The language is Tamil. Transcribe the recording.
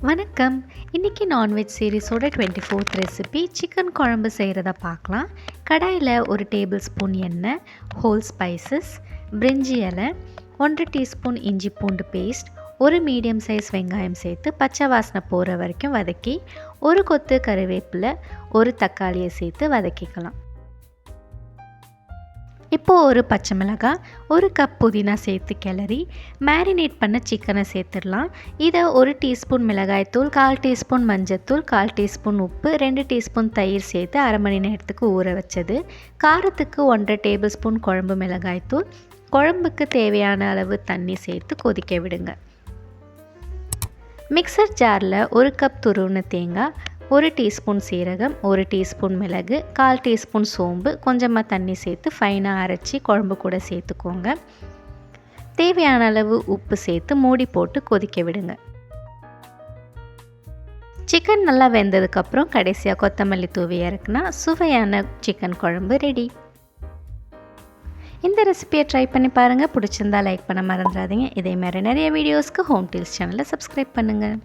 வணக்கம். இன்றைக்கி நான்வெஜ் சீரிஸோட 24th ரெசிபி சிக்கன் குழம்பு செய்கிறத பார்க்கலாம். கடாயில் ஒரு டேபிள் ஸ்பூன் எண்ணெய், ஹோல் ஸ்பைசஸ், பிரிஞ்சி இலை, 1 டீஸ்பூன் இஞ்சி பூண்டு பேஸ்ட், ஒரு மீடியம் சைஸ் வெங்காயம் சேர்த்து பச்சை வாசனை போகிற வரைக்கும் வதக்கி, ஒரு கொத்து கருவேப்பிலை, ஒரு தக்காளியை சேர்த்து வதக்கிக்கலாம். இப்போது ஒரு பச்சை மிளகாய், ஒரு கப் புதினா சேர்த்து கிளறி மேரினேட் பண்ண சிக்கனை சேர்த்துடலாம். இதை 1 டீஸ்பூன் மிளகாய்த்தூள், 1/4 டீஸ்பூன் மஞ்சத்தூள், 1/4 டீஸ்பூன் உப்பு, 2 டீஸ்பூன் தயிர் சேர்த்து அரை மணி நேரத்துக்கு ஊற வச்சது. காரத்துக்கு 1/2 டேபிள் ஸ்பூன் குழம்பு மிளகாய்த்தூள், குழம்புக்கு தேவையான அளவு தண்ணி சேர்த்து கொதிக்க விடுங்க. மிக்சர் ஜாரில் 1 கப் துருவின தேங்காய், 1 டீஸ்பூன் சீரகம், 1 டீஸ்பூன் மிளகு, 1/4 டீஸ்பூன் சோம்பு, கொஞ்சமாக தண்ணி சேர்த்து ஃபைனாக அரைச்சி குழம்பு கூட சேர்த்துக்கோங்க. தேவையான அளவு உப்பு சேர்த்து மூடி போட்டு கொதிக்க விடுங்க. சிக்கன் நல்லா வெந்ததுக்கப்புறம் கடைசியாக கொத்தமல்லி தூவி இறக்குனா சுவையான சிக்கன் குழம்பு ரெடி. இந்த ரெசிபியை ட்ரை பண்ணி பாருங்கள். பிடிச்சிருந்தா லைக் பண்ண மறந்துடாதீங்க. இதே மாதிரி நிறைய வீடியோஸ்க்கு ஹோம் டீல்ஸ் சேனலை சப்ஸ்கிரைப் பண்ணுங்கள்.